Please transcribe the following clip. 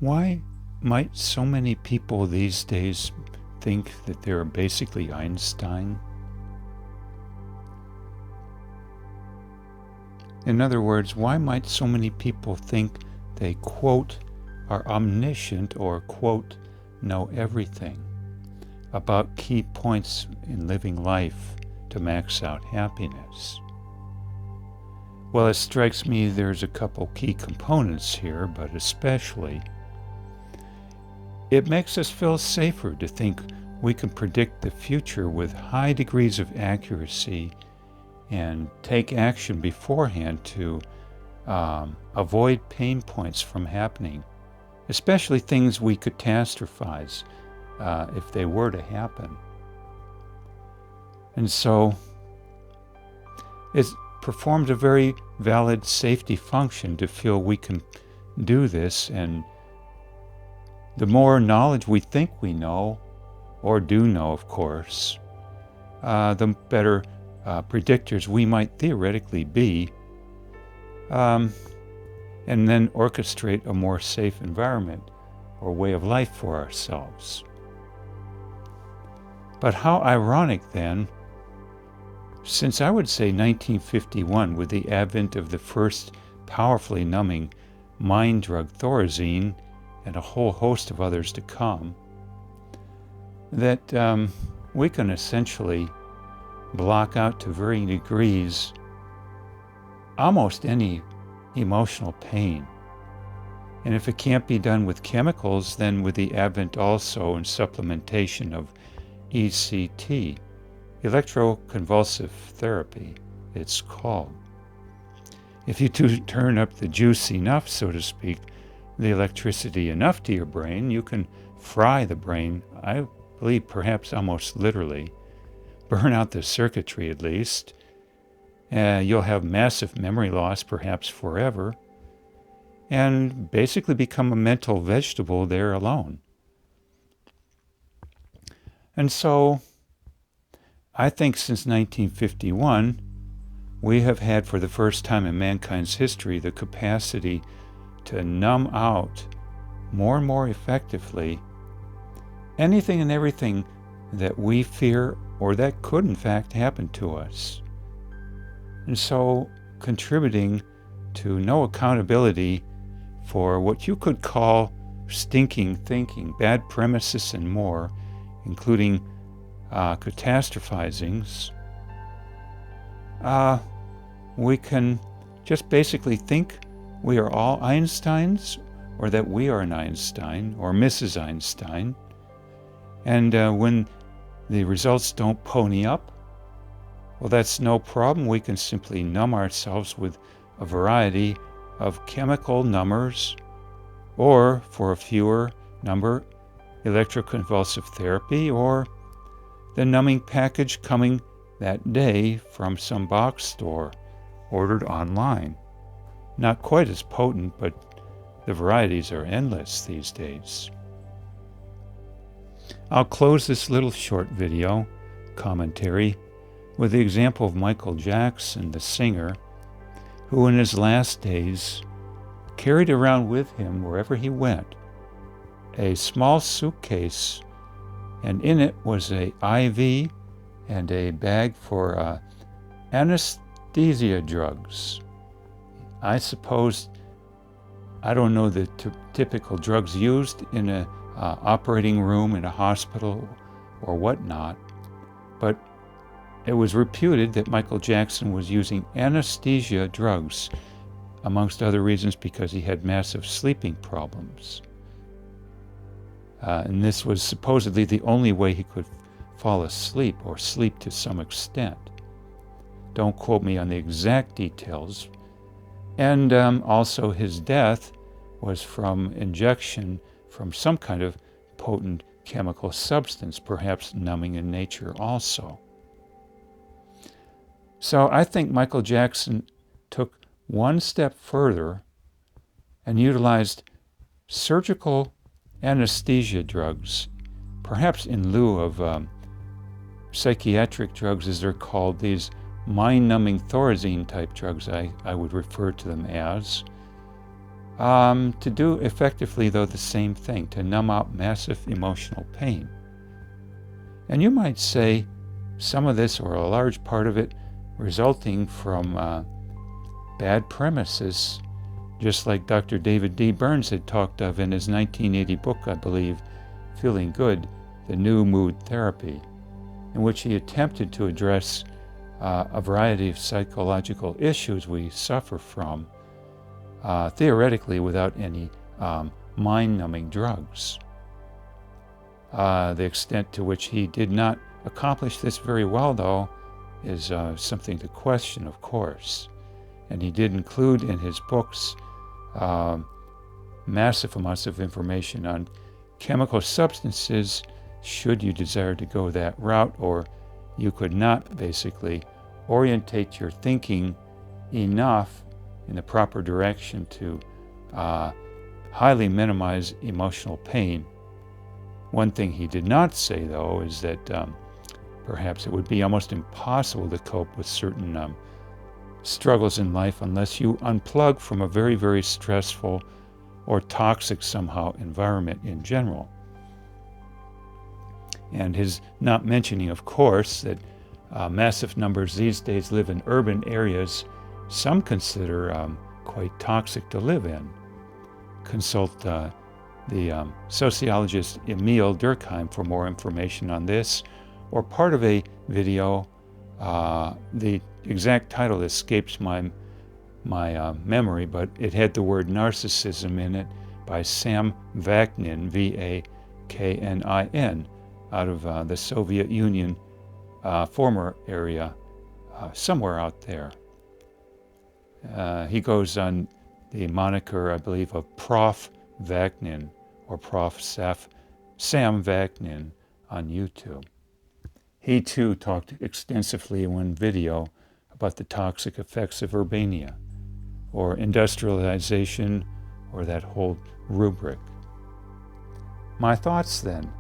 Why might so many people these days think that they're basically Einstein? In other words, why might so many people think they, quote, are omniscient or, quote, know everything about key points in living life to max out happiness? Well, it strikes me there's a couple key components here, but especially it makes us feel safer to think we can predict the future with high degrees of accuracy and take action beforehand to avoid pain points from happening, especially things we catastrophize if they were to happen. And so it performs a very valid safety function to feel we can do this, and the more knowledge we think we know, or do know, of course, the better predictors we might theoretically be, and then orchestrate a more safe environment or way of life for ourselves. But how ironic then, since I would say 1951, with the advent of the first powerfully numbing mind drug Thorazine and a whole host of others to come, that we can essentially block out to varying degrees almost any emotional pain. And if it can't be done with chemicals, then with the advent also and supplementation of ECT, electroconvulsive therapy, it's called. If you turn up the juice enough, so to speak, the electricity enough to your brain, you can fry the brain, I believe perhaps almost literally, burn out the circuitry at least. You'll have massive memory loss, perhaps forever, and basically become a mental vegetable there alone. And so I think since 1951, we have had for the first time in mankind's history the capacity to numb out more and more effectively anything and everything that we fear or that could in fact happen to us. And so contributing to no accountability for what you could call stinking thinking, bad premises and more, including catastrophizings, we can just basically think we are all Einsteins, or that we are an Einstein, or Mrs. Einstein, and when the results don't pony up, well, that's no problem. We can simply numb ourselves with a variety of chemical numbers, or for a fewer number, electroconvulsive therapy, or the numbing package coming that day from some box store ordered online. Not quite as potent, but the varieties are endless these days. I'll close this little short video commentary with the example of Michael Jackson, the singer, who in his last days carried around with him wherever he went a small suitcase, and in it was a IV and a bag for anesthesia drugs. I suppose, I don't know the typical drugs used in a operating room in a hospital or whatnot, but it was reputed that Michael Jackson was using anesthesia drugs, amongst other reasons because he had massive sleeping problems. And this was supposedly the only way he could fall asleep or sleep to some extent. Don't quote me on the exact details. And also his death was from injection from some kind of potent chemical substance, perhaps numbing in nature also. So I think Michael Jackson took one step further and utilized surgical anesthesia drugs, perhaps in lieu of psychiatric drugs, as they're called, these mind-numbing Thorazine type drugs, I would refer to them as. to do effectively, though, the same thing, to numb out massive emotional pain. And you might say some of this, or a large part of it, resulting from bad premises, just like Dr. David D. Burns had talked of in his 1980 book, I believe, Feeling Good, The New Mood Therapy, in which he attempted to address a variety of psychological issues we suffer from, theoretically without any mind-numbing drugs. The extent to which he did not accomplish this very well, though, is something to question, of course. And he did include in his books massive amounts of information on chemical substances, should you desire to go that route, or you could not basically orientate your thinking enough in the proper direction to highly minimize emotional pain. One thing he did not say, though, is that perhaps it would be almost impossible to cope with certain struggles in life unless you unplug from a very, very stressful or toxic somehow environment in general. And his not mentioning, of course, that massive numbers these days live in urban areas some consider quite toxic to live in. Consult the sociologist Emil Durkheim for more information on this, or part of a video. The exact title escapes my memory, but it had the word narcissism in it, by Sam Vaknin, V-A-K-N-I-N, out of the Soviet Union former area, somewhere out there. He goes on the moniker, I believe, of Prof. Vaknin, or Prof. Sam Vaknin on YouTube. He too talked extensively in one video about the toxic effects of urbania, or industrialization, or that whole rubric. My thoughts then.